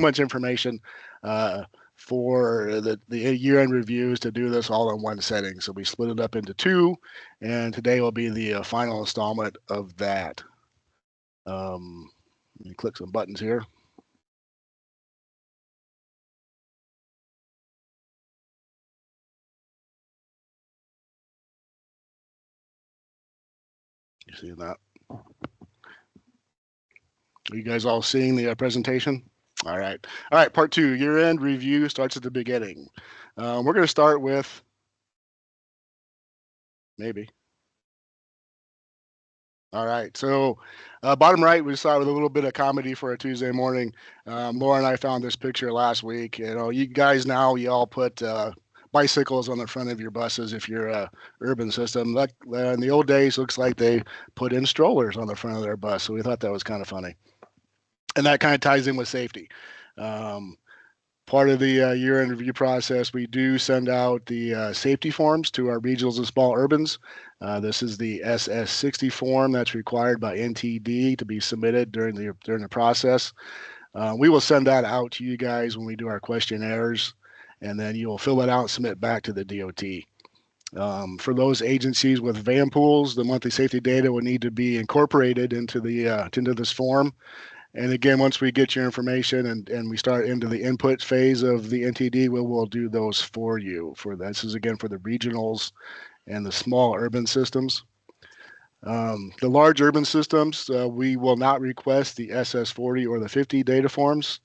much information for the year-end reviews to do this all in one setting. So we split it up into two, and today will be the final installment of that. Let me click some buttons here. You see that? Are you guys all seeing the presentation? All right. All right. Part two, year-end review starts at the beginning. We're going to start with maybe. All right. So, bottom right, we saw with a little bit of comedy for a Tuesday morning. Laura and I found this picture last week. You know, you guys now, you all put bicycles on the front of your buses if you're a urban system. Like in the old days, looks like they put in strollers on the front of their bus. So we thought that was kind of funny, and that kind of ties in with safety. Um, Part of the year-end review process, we do send out the safety forms to our regionals and small urbans. This is the SS60 form that's required by NTD to be submitted during the process. We will send that out to you guys when we do our questionnaires, and then you will fill it out and submit back to the DOT. For those agencies with van pools, the monthly safety data will need to be incorporated into this form. And again, once we get your information and we start into the input phase of the NTD, we'll do those for you. This is again for the regionals and the small urban systems. The large urban systems, we will not request the SS40 or the 50 data forms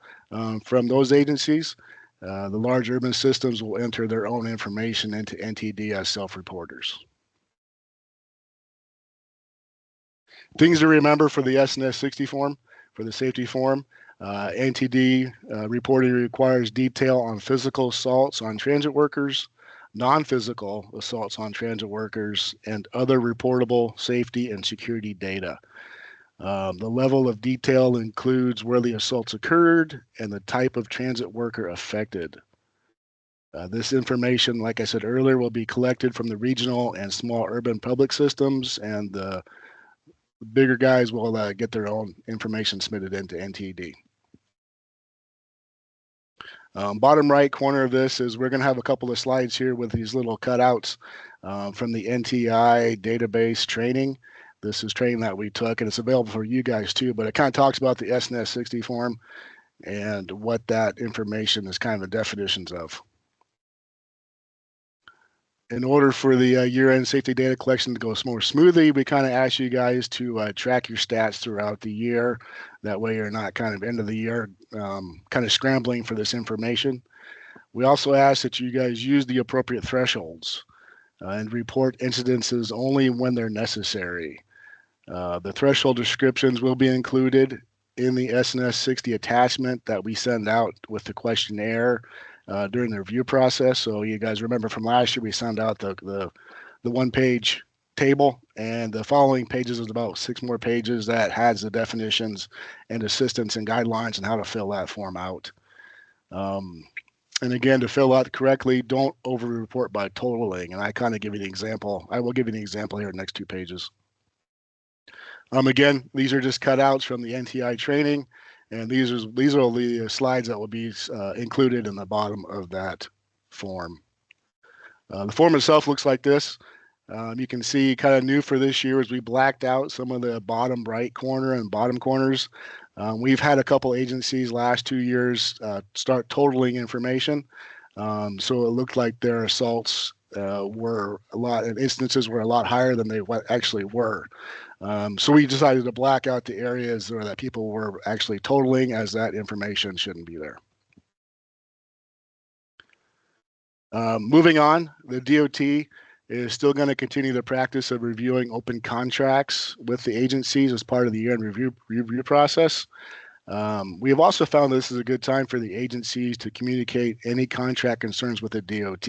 from those agencies. The large urban systems will enter their own information into NTD as self-reporters. Things to remember for the SNS 60 form. For the safety form, NTD reporting requires detail on physical assaults on transit workers, non-physical assaults on transit workers, and other reportable safety and security data. The level of detail includes where the assaults occurred and the type of transit worker affected. This information, like I said earlier, will be collected from the regional and small urban public systems, and the bigger guys will get their own information submitted into NTD. Bottom right corner of this is we're going to have a couple of slides here with these little cutouts from the NTI database training. This is training that we took, and it's available for you guys too, but it kind of talks about the SNS 60 form and what that information is kind of the definitions of. In order for the year-end safety data collection to go more smoothly, we kind of ask you guys to track your stats throughout the year. That way you're not kind of end of the year kind of scrambling for this information. We also ask that you guys use the appropriate thresholds and report incidences only when they're necessary. The threshold descriptions will be included in the SNS 60 attachment that we send out with the questionnaire during the review process. So you guys remember from last year, we sent out the one-page table, and the following pages is about 6 more pages that has the definitions and assistance and guidelines on how to fill that form out. And again, to fill out correctly, don't over-report by totaling. And I kind of give you an example. I will give you an example here in the next 2 pages. Again, these are just cutouts from the NTI training. And these are the slides that will be included in the bottom of that form. The form itself looks like this. You can see kind of new for this year is we blacked out some of the bottom right corner and bottom corners. We've had a couple agencies last 2 years start totaling information. So it looked like their assaults were instances were a lot higher than they actually were. So we decided to black out the areas where that people were actually totaling, as that information shouldn't be there. Moving on, the DOT is still going to continue the practice of reviewing open contracts with the agencies as part of the year-end review process. We have also found this is a good time for the agencies to communicate any contract concerns with the DOT.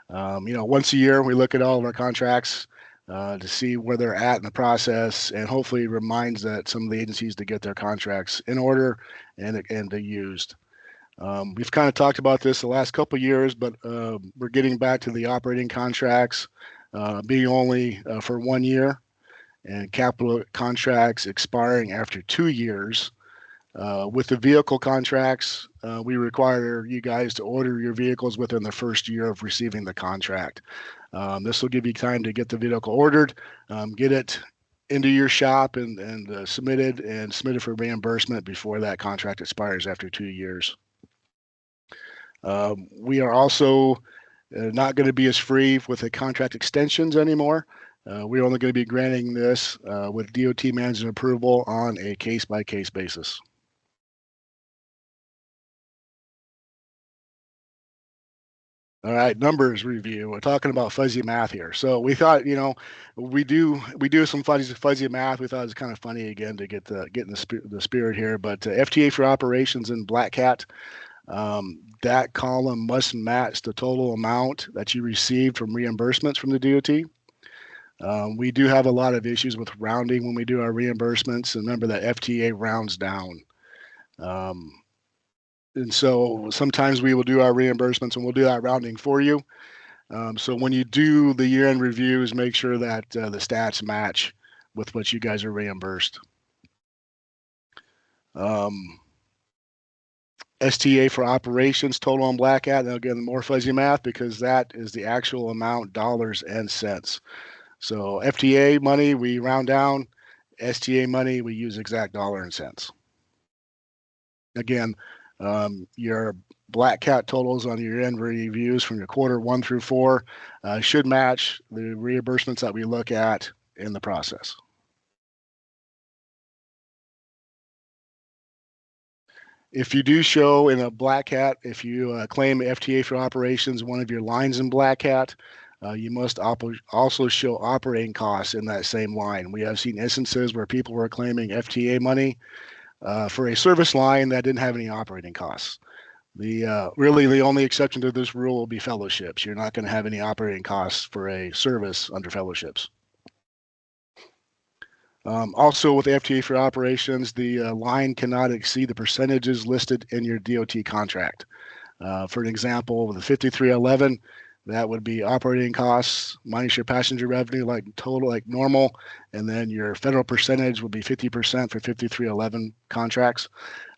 Once a year, we look at all of our contracts to see where they're at in the process, and hopefully reminds that some of the agencies to get their contracts in order and used. We've kind of talked about this the last couple of years, but we're getting back to the operating contracts being only for 1 year, and capital contracts expiring after 2 years. With the vehicle contracts, we require you guys to order your vehicles within the first year of receiving the contract. This will give you time to get the vehicle ordered, get it into your shop and submitted for reimbursement before that contract expires after 2 years. We are also not going to be as free with the contract extensions anymore. We're only going to be granting this with DOT management approval on a case-by-case basis. All right, numbers review. We're talking about fuzzy math here. So we thought, we do some fuzzy math. We thought it was kind of funny again to get in the spirit here. But FTA for operations in Black Cat, that column must match the total amount that you received from reimbursements from the DOT. We do have a lot of issues with rounding when we do our reimbursements. And remember that FTA rounds down. And so sometimes we will do our reimbursements and we'll do that rounding for you. So when you do the year-end reviews, make sure that the stats match with what you guys are reimbursed. STA for operations total on Black Hat. Now again, more fuzzy math because that is the actual amount, dollars and cents. So FTA money, we round down. STA money, we use exact dollar and cents. Again, your Black Cat totals on your end reviews from your quarter 1 through 4 should match the reimbursements that we look at in the process. If you do show in a Black Hat, if you claim FTA for operations, one of your lines in Black Hat, you must also show operating costs in that same line. We have seen instances where people were claiming FTA money for a service line that didn't have any operating costs. Really the only exception to this rule will be fellowships. You're not going to have any operating costs for a service under fellowships. Also with FTA for operations, the line cannot exceed the percentages listed in your DOT contract. For an example, with the 5311, that would be operating costs minus your passenger revenue like normal, and then your federal percentage would be 50% for 5311 contracts.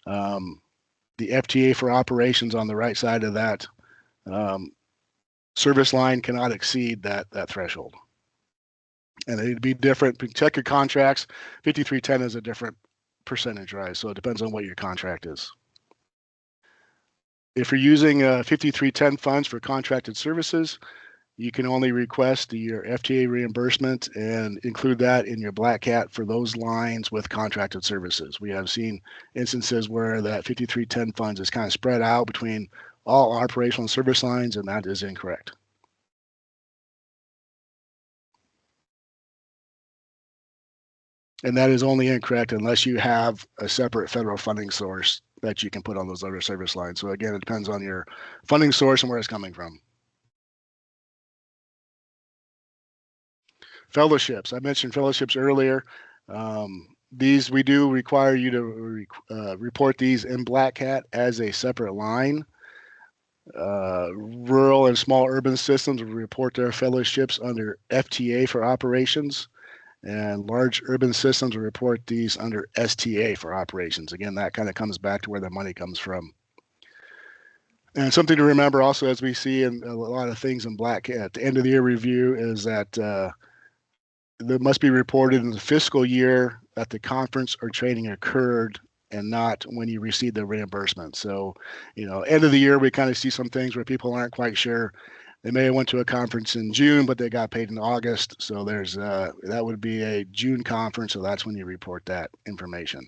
The FTA for operations on the right side of that service line cannot exceed that threshold. And it'd be different. Check your contracts. 5310 is a different percentage, right? So it depends on what your contract is. If you're using 5310 funds for contracted services, you can only request your FTA reimbursement and include that in your Black Cat for those lines with contracted services. We have seen instances where that 5310 funds is kind of spread out between all operational service lines, and that is incorrect. And that is only incorrect unless you have a separate federal funding source that you can put on those other service lines. So again, it depends on your funding source and where it's coming from. Fellowships. I mentioned fellowships earlier. These we do require you to report these in Black Cat as a separate line. Rural and small urban systems will report their fellowships under FTA for operations, and large urban systems will report these under STA for operations. Again, that kind of comes back to where the money comes from. And something to remember also, as we see in a lot of things in Black Cat at the end of the year review, is that that must be reported in the fiscal year that the conference or training occurred and not when you receive the reimbursement. So, end of the year, we kind of see some things where people aren't quite sure. They may have went to a conference in June, but they got paid in August. So there's that would be a June conference. So that's when you report that information.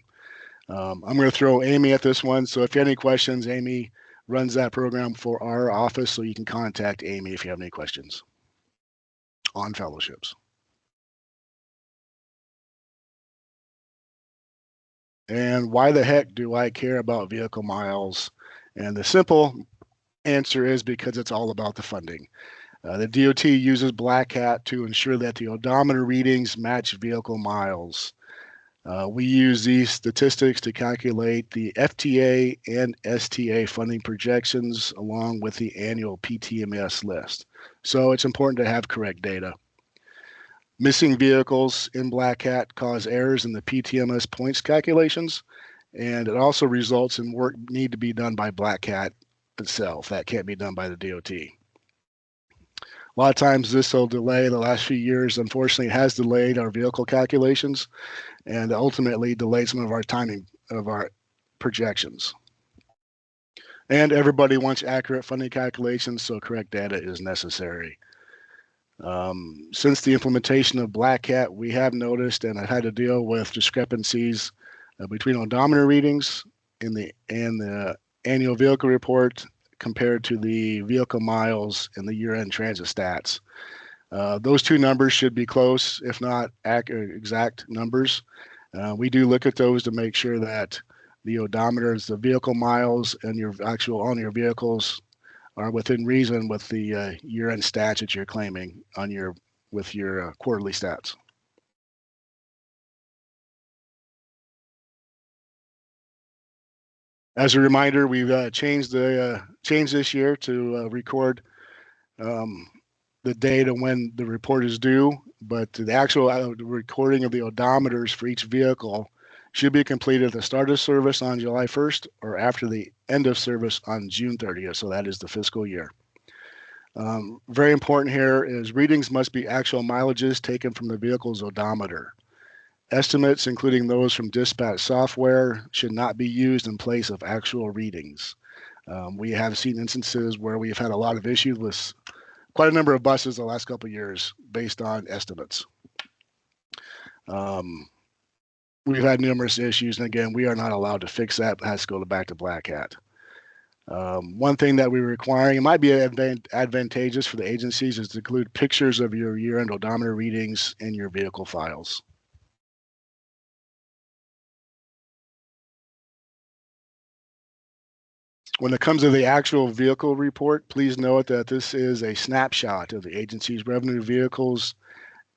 I'm going to throw Amy at this one. So if you have any questions, Amy runs that program for our office. So you can contact Amy if you have any questions on fellowships. And why the heck do I care about vehicle miles? And the simple answer is because it's all about the funding. The DOT uses Black Hat to ensure that the odometer readings match vehicle miles. We use these statistics to calculate the FTA and STA funding projections along with the annual PTMS list. So it's important to have correct data. Missing vehicles in Black Hat cause errors in the PTMS points calculations, And it also results in work need to be done by Black Cat itself. That can't be done by the DOT. A lot of times this will delay. The last few years, unfortunately, has delayed our vehicle calculations and ultimately delayed some of our timing of our projections. And everybody wants accurate funding calculations, so correct data is necessary. Since the implementation of Black Cat, we have noticed and have had to deal with discrepancies between odometer readings and the annual vehicle report compared to the vehicle miles in the year-end transit stats. Those two numbers should be close, if not accurate, exact numbers. We do look at those to make sure that the odometers, the vehicle miles, and your actual on your vehicles are within reason with the year-end stats that you're claiming on your with your quarterly stats. As a reminder, we've changed this year to record the date of when the report is due, but the actual recording of the odometers for each vehicle should be completed at the start of service on July 1st or after the end of service on June 30th. So that is the fiscal year. Very important here is readings must be actual mileages taken from the vehicle's odometer. Estimates, including those from dispatch software, should not be used in place of actual readings. We have seen instances where we've had a lot of issues with quite a number of buses the last couple of years based on estimates. We've had numerous issues, and again, we are not allowed to fix that. It has to go back to Black Hat. One thing that we're requiring, it might be advantageous for the agencies, is to include pictures of your year-end odometer readings in your vehicle files. When it comes to the actual vehicle report, please note that this is a snapshot of the agency's revenue vehicles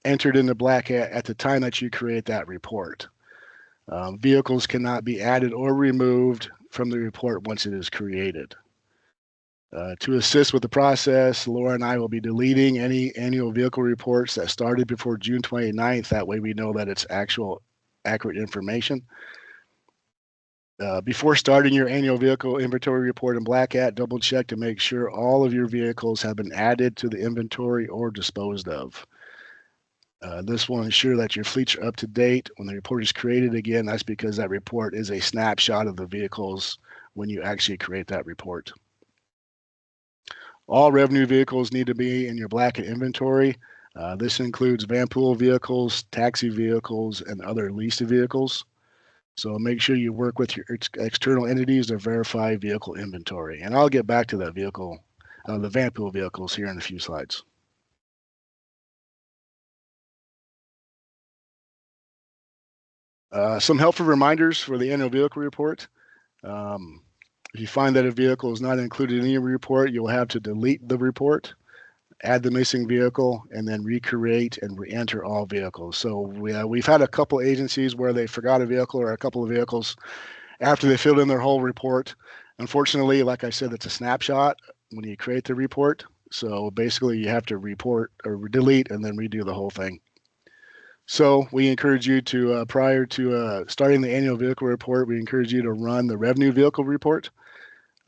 entered into Black Hat at the time that you create that report. Vehicles cannot be added or removed from the report once it is created. To assist with the process, Laura and I will be deleting any annual vehicle reports that started before June 29th. That way we know that it's actual accurate information. Before starting your annual vehicle inventory report in Black Hat, double check to make sure all of your vehicles have been added to the inventory or disposed of. This will ensure that your fleets are up to date when the report is created. Again, that's because that report is a snapshot of the vehicles when you actually create that report. All revenue vehicles need to be in your Black Hat inventory. This includes van pool vehicles, taxi vehicles, and other leased vehicles. So make sure you work with your external entities to verify vehicle inventory. And I'll get back to that vehicle, the van pool vehicles here in a few slides. Some helpful reminders for the annual vehicle report. If you find that a vehicle is not included in your report, you'll have to delete the report, add the missing vehicle, and then recreate and re-enter all vehicles. So we've had a couple agencies where they forgot a vehicle or a couple of vehicles after they filled in their whole report. Unfortunately, like I said, it's a snapshot when you create the report. So basically you have to report or delete and then redo the whole thing. So we encourage you to, prior to starting the annual vehicle report, we encourage you to run the revenue vehicle report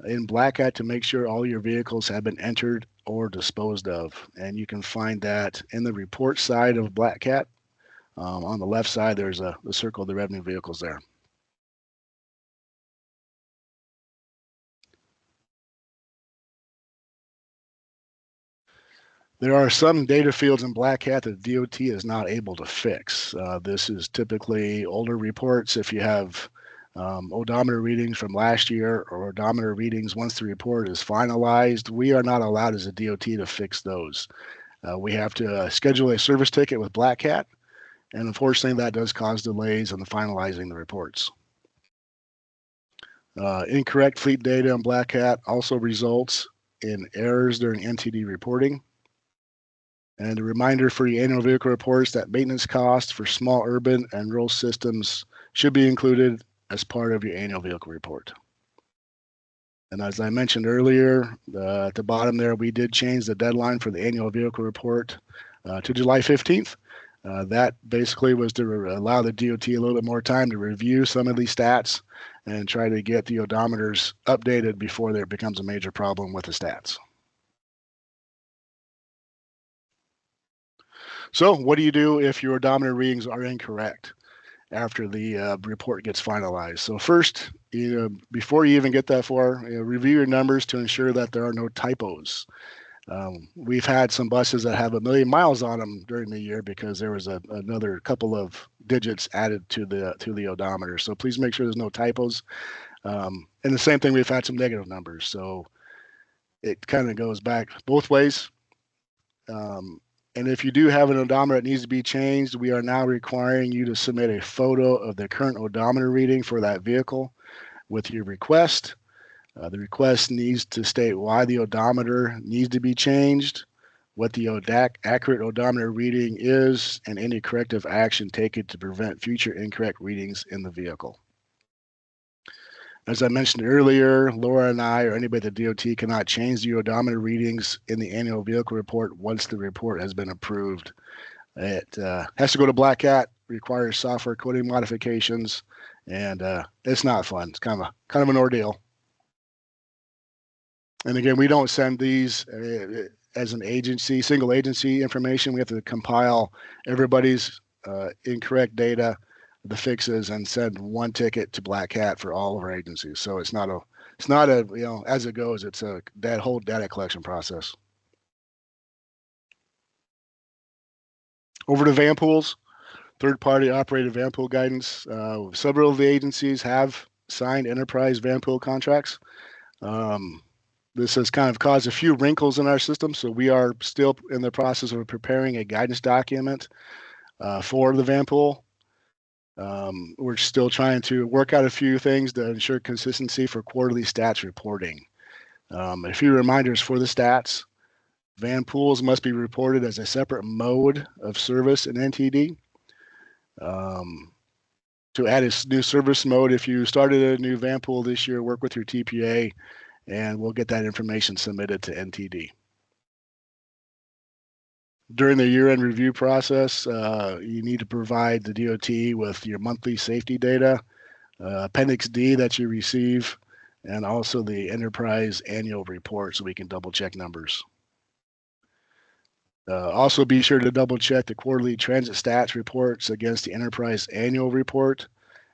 in Black Hat to make sure all your vehicles have been entered or disposed of. And you can find that in the report side of Black Cat. On the left side, there's the circle of the revenue vehicles there. There are some data fields in Black Hat that DOT is not able to fix. This is typically older reports. If you have odometer readings from last year or odometer readings once the report is finalized, we are not allowed as a DOT to fix those. We have to schedule a service ticket with Black Hat, and unfortunately that does cause delays in finalizing the reports. Incorrect fleet data in Black Hat also results in errors during NTD reporting. And a reminder for your annual vehicle reports that maintenance costs for small urban and rural systems should be included as part of your annual vehicle report. And as I mentioned earlier, at the bottom there, we did change the deadline for the annual vehicle report to July 15th. That basically was to allow the DOT a little bit more time to review some of these stats and try to get the odometers updated before there becomes a major problem with the stats. So what do you do if your odometer readings are incorrect after the report gets finalized? So first, before you even get that far, review your numbers to ensure that there are no typos. We've had some buses that have 1,000,000 miles on them during the year because there was another couple of digits added to the odometer. So please make sure there's no typos. And the same thing, we've had some negative numbers. So it kind of goes back both ways. And if you do have an odometer that needs to be changed, we are now requiring you to submit a photo of the current odometer reading for that vehicle with your request. The request needs to state why the odometer needs to be changed, what the accurate odometer reading is, and any corrective action taken to prevent future incorrect readings in the vehicle. As I mentioned earlier, Laura and I or anybody at the DOT cannot change the odometer readings in the annual vehicle report once the report has been approved. It has to go to Black Hat, requires software coding modifications, and it's not fun. It's kind of an ordeal. And again, we don't send these as an agency, single agency information. We have to compile everybody's incorrect data, the fixes, and send one ticket to Black Hat for all of our agencies. So it's not a as it goes, it's that whole data collection process. Over to van pools, third-party operated van pool guidance. Several of the agencies have signed enterprise van pool contracts. This has kind of caused a few wrinkles in our system, so we are still in the process of preparing a guidance document for the van pool. We're still trying to work out a few things to ensure consistency for quarterly stats reporting. A few reminders for the stats. Van pools must be reported as a separate mode of service in NTD. To add a new service mode, if you started a new van pool this year, work with your TPA, and we'll get that information submitted to NTD. During the year-end review process, you need to provide the DOT with your monthly safety data, Appendix D that you receive, and also the enterprise annual report so we can double-check numbers. Also be sure to double-check the quarterly transit stats reports against the enterprise annual report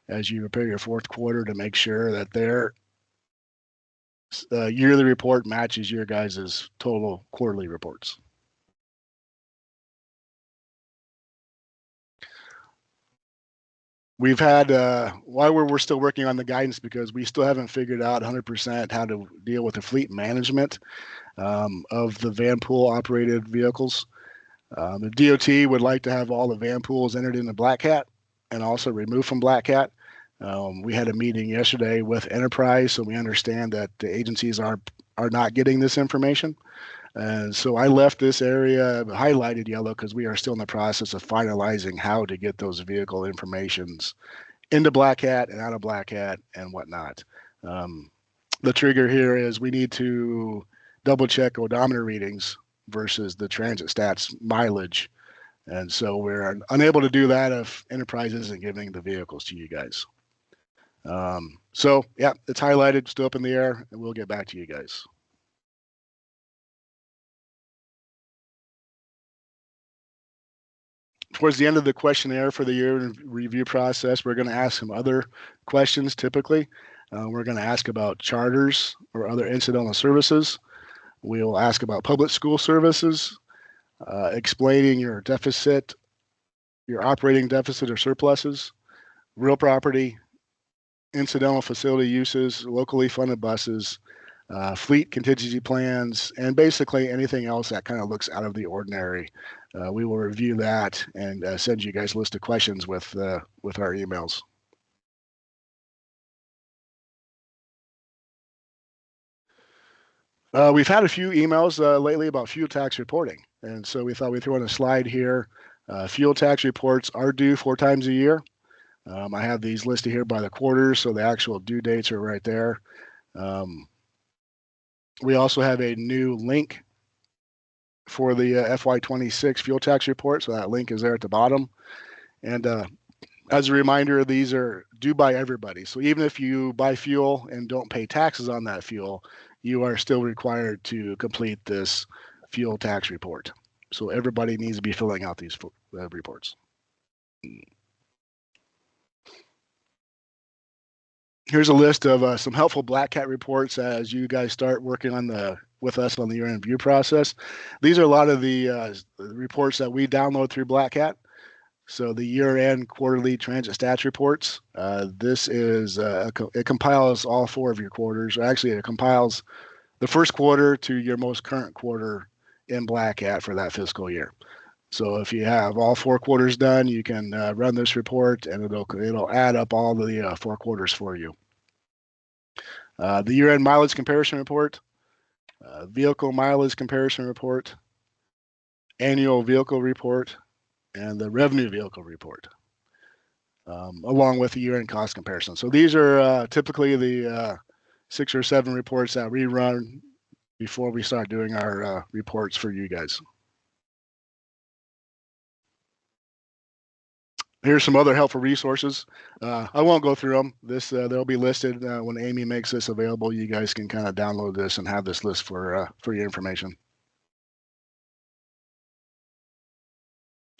as you prepare your fourth quarter to make sure that their yearly report matches your guys' total quarterly reports. We've had, while we're still working on the guidance because we still haven't figured out 100% how to deal with the fleet management of the van pool operated vehicles. The DOT would like to have all the van pools entered into Black Hat and also removed from Black Hat. We had a meeting yesterday with Enterprise, so we understand that the agencies are not getting this information. And so I left this area highlighted yellow because we are still in the process of finalizing how to get those vehicle informations into Black Hat and out of Black Hat and whatnot. The trigger here is we need to double check odometer readings versus the transit stats mileage. And so we're unable to do that if Enterprise isn't giving the vehicles to you guys. So yeah, it's highlighted, still up in the air, and we'll get back to you guys. Towards the end of the questionnaire for the year review process, we're going to ask some other questions typically. We're going to ask about charters or other incidental services. We'll ask about public school services, explaining your deficit, your operating deficit or surpluses, real property, incidental facility uses, locally funded buses, fleet contingency plans, and basically anything else that kind of looks out of the ordinary. We will review that and send you guys a list of questions with our emails. We've had a few emails lately about fuel tax reporting, and so we thought we'd throw in a slide here. Fuel tax reports are due 4 times a year. I have these listed here by the quarters, so the actual due dates are right there. We also have a new link for the FY26 fuel tax report, so that link is there at the bottom. And As a reminder, these are due by everybody. So even if you buy fuel and don't pay taxes on that fuel, you are still required to complete this fuel tax report. So everybody needs to be filling out these reports. Here's a list of some helpful Black Cat reports as you guys start working on with us on the year-end review process. These are a lot of the reports that we download through Black Cat. So the year-end quarterly transit stats reports. This is it compiles all 4 of your quarters. Or actually, it compiles the first quarter to your most current quarter in Black Cat for that fiscal year. So if you have all 4 quarters done, you can run this report, and it'll add up all the 4 quarters for you. The year-end mileage comparison report, vehicle mileage comparison report, annual vehicle report, and the revenue vehicle report, along with the year-end cost comparison. So these are typically the 6 or 7 reports that we run before we start doing our reports for you guys. Here's some other helpful resources. I won't go through them. They'll be listed when Amy makes this available. You guys can kind of download this and have this list for your information.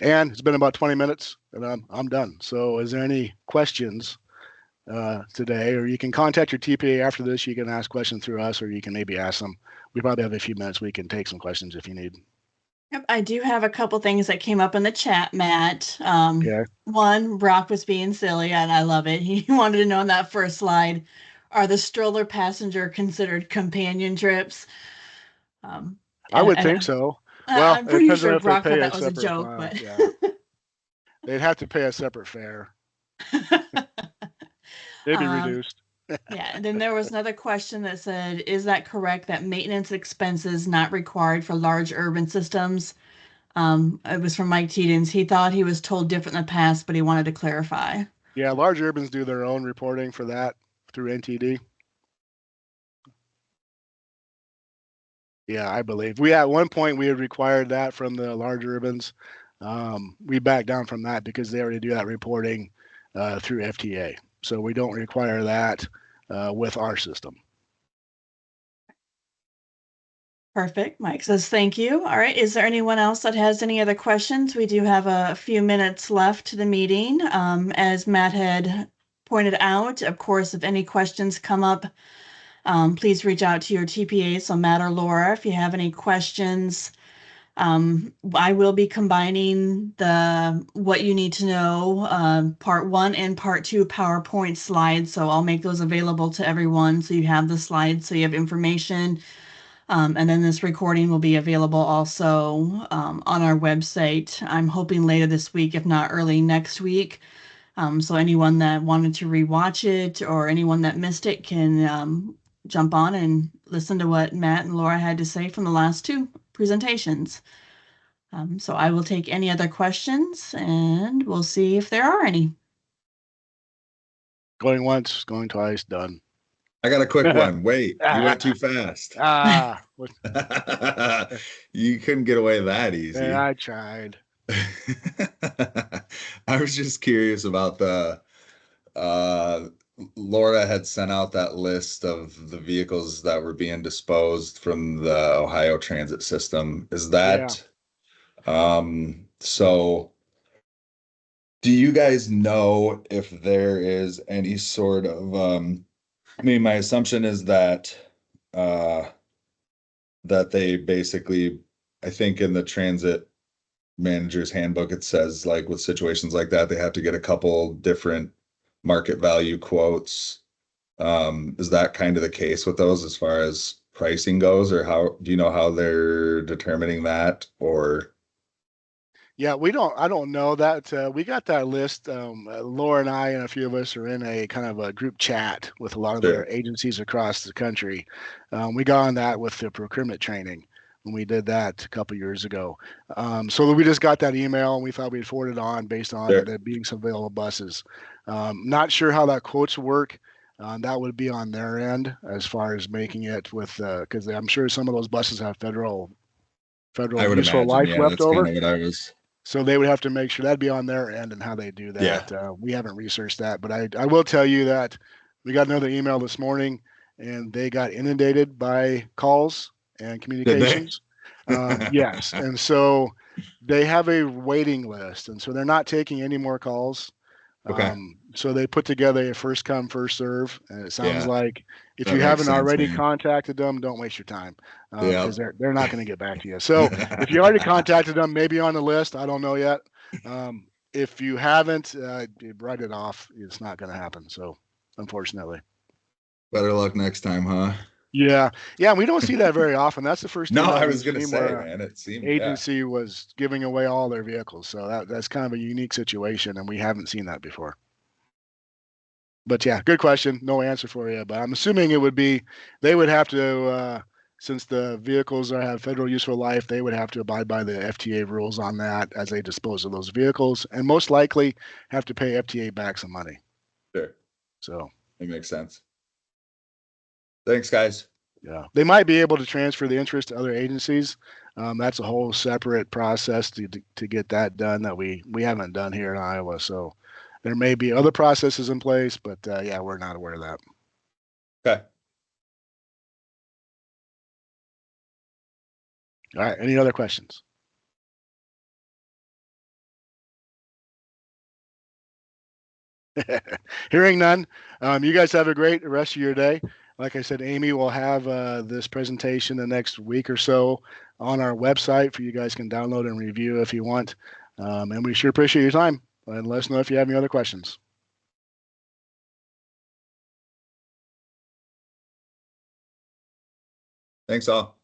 And it's been about 20 minutes, and I'm done. So is there any questions today? Or you can contact your TPA after this. You can ask questions through us, or you can maybe ask them. We probably have a few minutes. We can take some questions if you need. Yep, I do have a couple things that came up in the chat, Matt. Okay. One, Brock was being silly, and I love it. He wanted to know on that first slide, are the stroller passenger considered companion trips? I would think so. Well, I'm it pretty depends on sure if they Brock thought pay a that was a separate joke, but yeah. They'd have to pay a separate fare. They'd be reduced. Yeah, and then there was another question that said, is that correct that maintenance expenses not required for large urban systems? It was from Mike Teedens. He thought he was told different in the past, but he wanted to clarify. Yeah, large urbans do their own reporting for that through NTD. Yeah, I believe. At one point we had required that from the large urbans. We backed down from that because they already do that reporting through FTA. So we don't require that with our system. Perfect. Mike says thank you. All right. Is there anyone else that has any other questions? We do have a few minutes left to the meeting. As Matt had pointed out, of course, if any questions come up, please reach out to your TPA, so Matt or Laura, if you have any questions. I will be combining the what you need to know, part 1 and part 2 PowerPoint slides. So I'll make those available to everyone. So you have the slides, so you have information. And then this recording will be available also on our website. I'm hoping later this week, if not early next week. So anyone that wanted to rewatch it or anyone that missed it can jump on and listen to what Matt and Laura had to say from the last 2 presentations. So I will take any other questions and we'll see if there are any. Going once, going twice, done. I got a quick one. Wait, you went too fast. You couldn't get away that easy. Yeah, I tried. I was just curious about the Laura had sent out that list of the vehicles that were being disposed from the Ohio transit system. Is that so do you guys know if there is any sort of I mean, my assumption is that that they basically, I think in the transit manager's handbook, it says like with situations like that, they have to get a couple different market value quotes. Is that kind of the case with those as far as pricing goes, or how do you know how they're determining that? Or yeah, I don't know that. We got that list. Laura and I and a few of us are in a kind of a group chat with a lot of their agencies across the country. We got on that with the procurement training when we did that a couple years ago. So we just got that email and we thought we'd forward it on based on there being some available buses. Not sure how that quotes work. That would be on their end as far as making it with, because I'm sure some of those buses have federal I would useful imagine, life yeah, left that's over. kind of what I was. So they would have to make sure that'd be on their end and how they do that. We haven't researched that, but I will tell you that we got another email this morning and they got inundated by calls and Did they? communications. Yes. And so they have a waiting list. And so they're not taking any more calls. Okay. So they put together a first come, first serve. And it sounds Yeah, like if that you makes haven't sense, already man. contacted them, don't waste your time Yeah. because they're not going to get back to you. So if you already contacted them, maybe on the list, I don't know yet. If you haven't, write it off. It's not going to happen. So unfortunately. Better luck next time, huh? Yeah. Yeah. We don't see that very often. That's the first No, email I we've was gonna seen say, where man, it seemed, yeah. agency was giving away all their vehicles. So that's kind of a unique situation. And we haven't seen that before. But yeah, good question. No answer for you, but I'm assuming it would be they would have to since the vehicles have federal useful life, they would have to abide by the FTA rules on that as they dispose of those vehicles, and most likely have to pay FTA back some money. Sure. So It makes sense. Thanks, guys. yeah, they might be able to transfer the interest to other agencies. That's a whole separate process to get that done that we haven't done here in Iowa. So there may be other processes in place, but yeah, we're not aware of that. Okay. All right. Any other questions? Hearing none, you guys have a great rest of your day. Like I said, Amy will have this presentation the next week or so on our website for you guys can download and review if you want. And we sure appreciate your time. And let us know if you have any other questions. Thanks all.